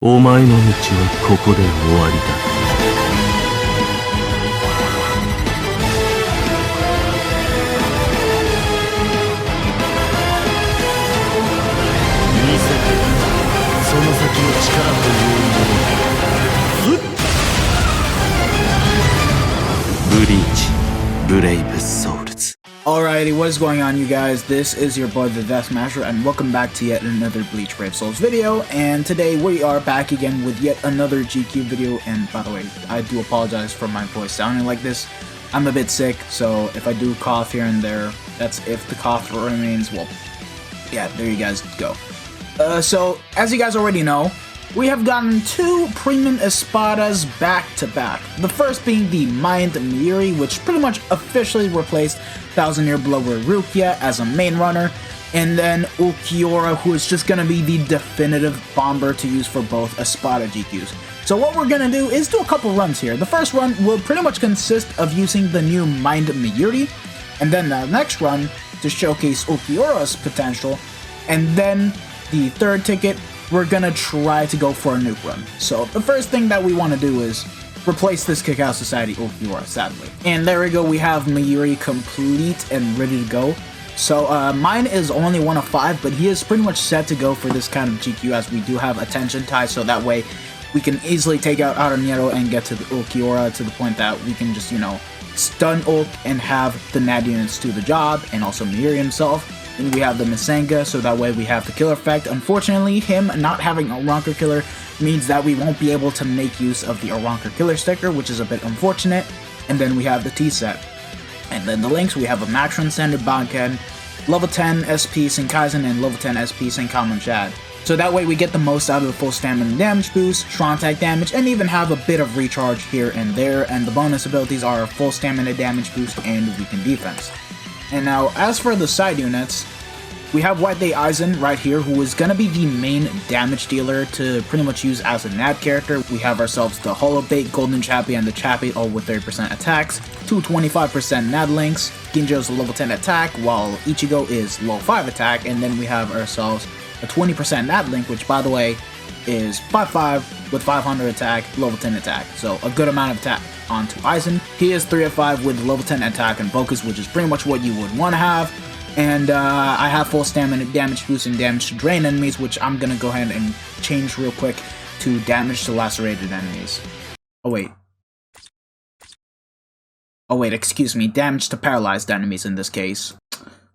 お前の道はここで終わりだ。見せてその先の力というもの。ブリーチ、ブレイブソウルズ。 Alrighty, what is going on, you guys? This is your boy the Death Smasher, and welcome back to yet another Bleach Brave Souls video. And today we are back again with yet another GQ video. And by the way, I do apologize for my voice sounding like this. I'm a bit sick, so if I do cough here and there, that's if the cough remains. Well, yeah, there you guys go. So as you guys already know, we have gotten two premium Espadas back to back. The first being the Mind Mayuri, which pretty much officially replaced 1000 Year Blower Rukia as a main runner, and then Ulquiorra, who is just gonna be the definitive bomber to use for both Espada GQs. So what we're gonna do is do a couple runs here. The first run will pretty much consist of using the new Mind Mayuri, and then the next run to showcase Ulquiorra's potential, and then the third ticket, we're gonna try to go for a nuke run. So the first thing that we want to do is replace this Cacao Society Ulquiorra, sadly. And there we go, we have Mayuri complete and ready to go. So mine is only 1 of 5, but he is pretty much set to go for this kind of GQ, as we do have attention ties, so that way we can easily take out Aranero and get to the Ulquiorra to the point that we can just, you know, stun Ulk and have the NAD units do the job, and also Mayuri himself. And we have the Misenga, so that way we have the killer effect. Unfortunately, him not having a Ronker killer means that we won't be able to make use of the Ronker killer sticker, which is a bit unfortunate. And then we have the T-set. And then the links, we have a Matron Standard Banken, level 10 SP Senkaizen, and level 10 SP Senkamen Shad. So that way we get the most out of the full stamina damage boost, strong attack damage, and even have a bit of recharge here and there. And the bonus abilities are full stamina damage boost and weaken defense. And now, as for the side units, we have White Day Aizen right here, who is going to be the main damage dealer to pretty much use as a NAD character. We have ourselves the Hollow Bait, Golden Chappie, and the Chappie, all with 30% attacks, 225% NAD links. Ginjo's a level 10 attack, while Ichigo is low 5 attack, and then we have ourselves a 20% NAD link, which, by the way, is 5/5 with 500 attack, level 10 attack, so a good amount of attack onto Aizen. He is 3 of 5 with level 10 attack and focus, which is pretty much what you would want to have. And I have full stamina damage boost and damage to drain enemies, which I'm gonna go ahead and change real quick to damage to lacerated enemies. Oh wait, excuse me, damage to paralyzed enemies in this case.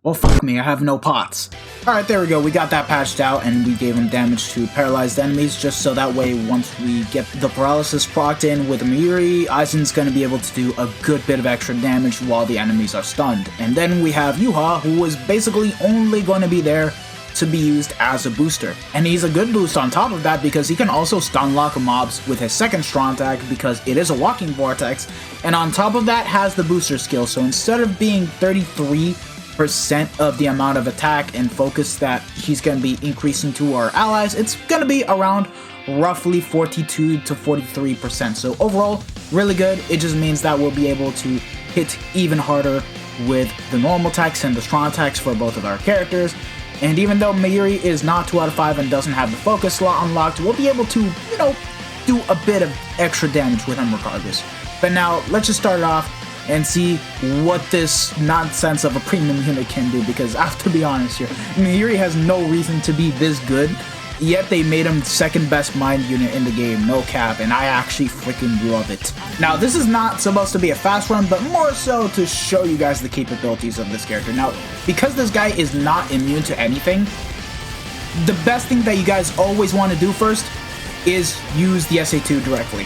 Well, fuck me, I have no pots. Alright, there we go, we got that patched out, and we gave him damage to paralyzed enemies, just so that way, once we get the paralysis procced in with Mayuri, Aizen's gonna be able to do a good bit of extra damage while the enemies are stunned. And then we have Yuha, who is basically only gonna be there to be used as a booster. And he's a good boost on top of that, because he can also stun lock mobs with his second strong attack, because it is a walking vortex, and on top of that has the booster skill, so instead of being 33% of the amount of attack and focus that he's going to be increasing to our allies, it's going to be around roughly 42 to 43%. So overall, really good. It just means that we'll be able to hit even harder with the normal attacks and the strong attacks for both of our characters. And even though Mayuri is not 2 out of 5 and doesn't have the focus slot unlocked, we'll be able to, you know, do a bit of extra damage with him regardless. But now, let's just start it off and see what this nonsense of a premium unit can do, because I have to be honest here, Mayuri has no reason to be this good, yet they made him second best mind unit in the game, no cap, and I actually freaking love it. Now, this is not supposed to be a fast run, but more so to show you guys the capabilities of this character. Now, because this guy is not immune to anything, the best thing that you guys always want to do first is use the SA2 directly.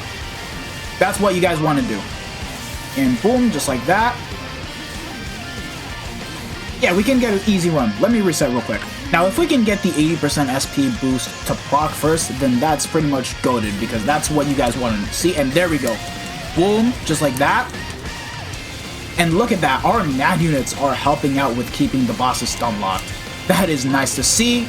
That's what you guys want to do. And boom, just like that. Yeah, we can get an easy run. Let me reset real quick. Now, if we can get the 80% SP boost to proc first, then that's pretty much goated, because that's what you guys wanted to see. And there we go. Boom, just like that. And look at that, our NAD units are helping out with keeping the bosses stun locked. That is nice to see.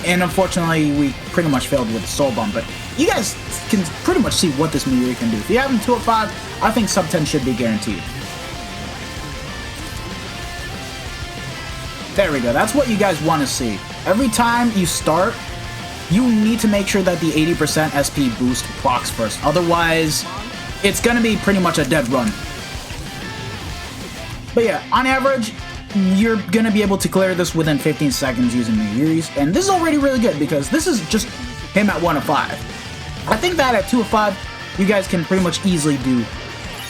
And unfortunately, we pretty much failed with the Soul Bomb, but you guys can pretty much see what this Mayuri can do. If you have him 2 of 5, I think sub 10 should be guaranteed. There we go, that's what you guys want to see. Every time you start, you need to make sure that the 80% SP boost procs first. Otherwise, it's gonna be pretty much a dead run. But yeah, on average, you're gonna be able to clear this within 15 seconds using Mayuri's, and this is already really good because this is just him at 1 of 5. I think that at 2 of 5, you guys can pretty much easily do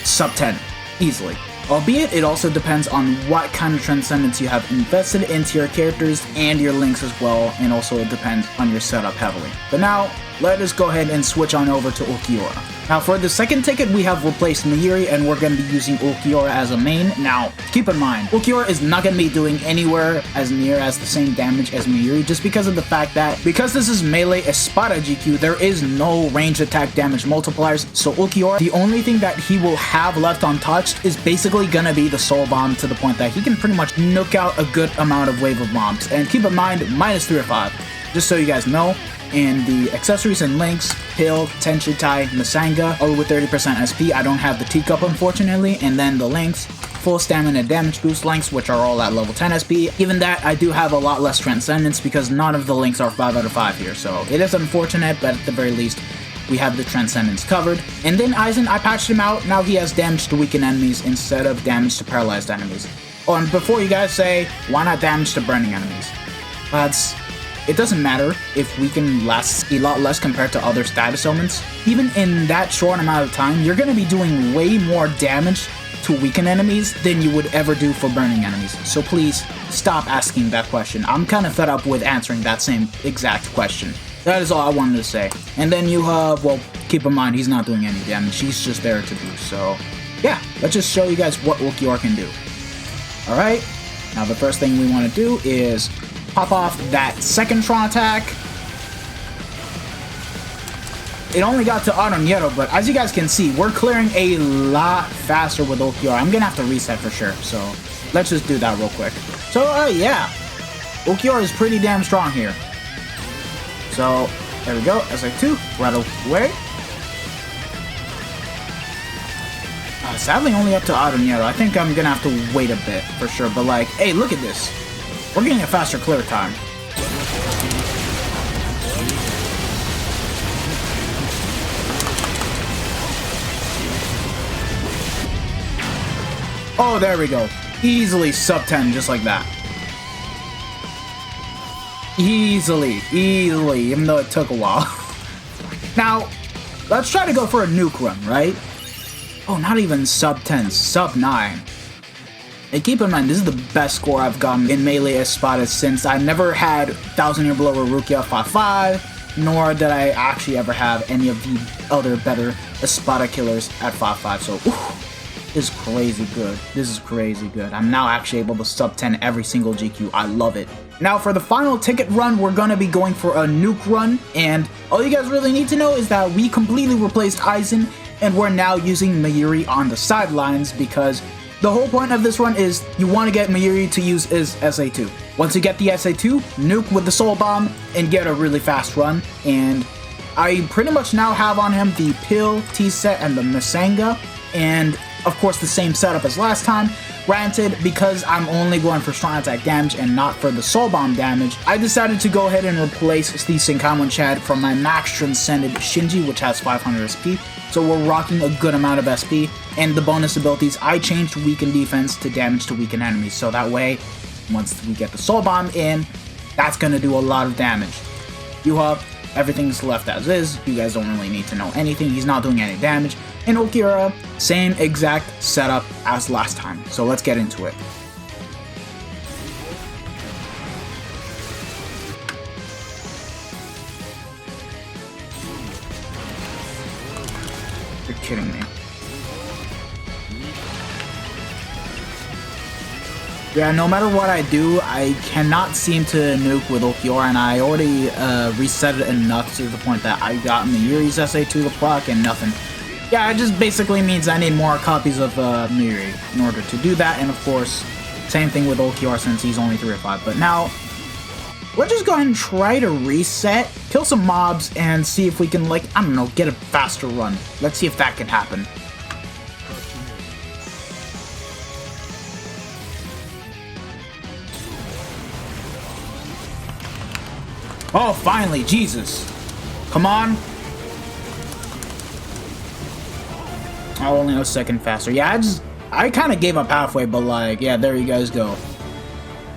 sub 10, easily. Albeit, it also depends on what kind of transcendence you have invested into your characters and your links as well, and also it depends on your setup heavily. But now, let us go ahead and switch on over to Ulquiorra. Now for the second ticket, we have replaced Mayuri, and we're going to be using Ulquiorra as a main. Now, keep in mind, Ulquiorra is not going to be doing anywhere as near as the same damage as Mayuri, just because of the fact that, because this is melee Espada GQ, there is no range attack damage multipliers, so Ulquiorra, the only thing that he will have left untouched is basically going to be the soul bomb, to the point that he can pretty much nuke out a good amount of wave of mobs. And keep in mind, -3 of 5, just so you guys know. And the accessories and links, Pill, Tenshitai, Masanga, all with 30% SP. I don't have the teacup, unfortunately. And then the links, full stamina damage boost links, which are all at level 10 SP. Given that, I do have a lot less transcendence because none of the links are 5 out of 5 here. So it is unfortunate, but at the very least, we have the transcendence covered. And then Aizen, I patched him out. Now he has damage to weaken enemies instead of damage to paralyzed enemies. Oh, and before you guys say, why not damage to burning enemies? It doesn't matter if weaken lasts a lot less compared to other status elements. Even in that short amount of time, you're going to be doing way more damage to weaken enemies than you would ever do for burning enemies. So please, stop asking that question. I'm kind of fed up with answering that same exact question. That is all I wanted to say. And then you have, well, keep in mind, he's not doing any damage. He's just there to boost. So, yeah, let's just show you guys what Ulquiorra can do. Alright, now the first thing we want to do is pop off that second Tron attack. It only got to Aroniero, but as you guys can see, we're clearing a lot faster with Ulquiorra. I'm gonna have to reset for sure, so let's just do that real quick. So, yeah, Ulquiorra is pretty damn strong here. So, there we go, SAIKYOU, right away. Sadly, only up to Aroniero. I think I'm gonna have to wait a bit for sure, but like, hey, look at this. We're getting a faster clear time. Oh, there we go. Easily sub 10, just like that. Easily, even though it took a while. Now, let's try to go for a nuke run, right? Oh, not even sub 10, sub 9. Hey, keep in mind, this is the best score I've gotten in Melee Espada since I never had 1000 Year Blow or Rukia 5-5, nor did I actually ever have any of the other better Espada killers at 5-5, so this is crazy good. This is crazy good. I'm now actually able to sub 10 every single GQ. I love it. Now for the final ticket run, we're gonna be going for a nuke run, and all you guys really need to know is that we completely replaced Aizen, and we're now using Mayuri on the sidelines because the whole point of this run is you want to get Mayuri to use his SA2. Once you get the SA2, nuke with the Soul Bomb and get a really fast run. And I pretty much now have on him the Pill, T-Set, and the Masanga. And of course the same setup as last time. Granted, because I'm only going for strong attack damage and not for the Soul Bomb damage, I decided to go ahead and replace the Senkaimon Chad from my max transcended Shinji, which has 500 SP. So we're rocking a good amount of SP, and the bonus abilities, I changed weaken defense to damage to weaken enemies, so that way, once we get the Soul Bomb in, that's gonna do a lot of damage. Yuha, everything's left as is, you guys don't really need to know anything, he's not doing any damage, and Ulquiorra, same exact setup as last time, so let's get into it. You're kidding me. Yeah, no matter what I do, I cannot seem to nuke with Ulquiorra, and I already reset it enough to the point that I got Mayuri's SA2 to proc and nothing. Yeah, it just basically means I need more copies of Mayuri in order to do that, and of course, same thing with Ulquiorra since he's only 3 or 5. But now, let's just go ahead and try to reset, kill some mobs, and see if we can, like, I don't know, get a faster run. Let's see if that can happen. Oh, finally, Jesus. Come on. Oh, only a second faster. Yeah, I kind of gave up halfway, but like, yeah, there you guys go.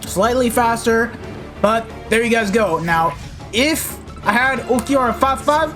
Slightly faster, but there you guys go. Now, if I had Ulquiorra 5-5,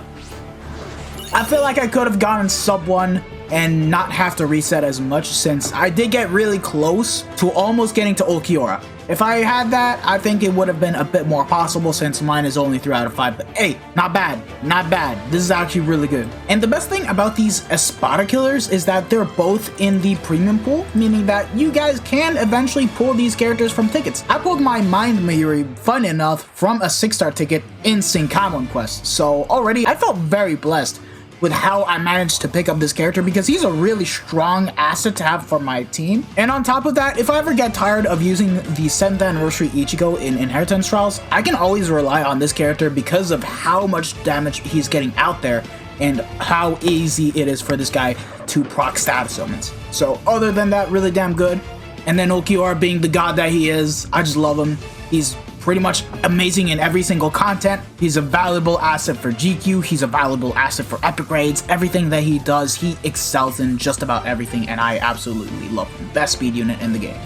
I feel like I could have gotten sub 1 and not have to reset as much, since I did get really close to almost getting to Ulquiorra. If I had that, I think it would have been a bit more possible, since mine is only 3 out of 5. But hey, not bad, not bad. This is actually really good. And the best thing about these Espada killers is that they're both in the premium pool, meaning that you guys can eventually pull these characters from tickets. I pulled my Mind Mayuri, fun enough, from a 6-star ticket in ANNI Quest. So already, I felt very blessed with how I managed to pick up this character, because he's a really strong asset to have for my team. And on top of that, if I ever get tired of using the 7th anniversary Ichigo in Inheritance Trials, I can always rely on this character because of how much damage he's getting out there and how easy it is for this guy to proc status ailments. So other than that, really damn good. And then Ulquiorra being the god that he is, I just love him. He's pretty much amazing in every single content. He's a valuable asset for GQ. He's a valuable asset for epic raids. Everything that he does, he excels in just about everything, and I absolutely love him. Best speed unit in the game.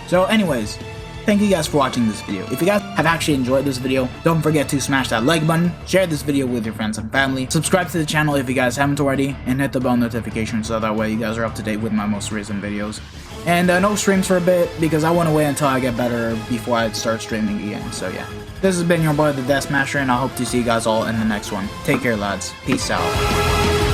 So anyways, thank you guys for watching this video. If you guys have actually enjoyed this video, don't forget to smash that like button, share this video with your friends and family, subscribe to the channel if you guys haven't already, and hit the bell notification so that way you guys are up to date with my most recent videos. And no streams for a bit, because I want to wait until I get better before I start streaming again. So yeah, this has been your boy the Death Smasher, and I hope to see you guys all in the next one. Take care, lads. Peace out.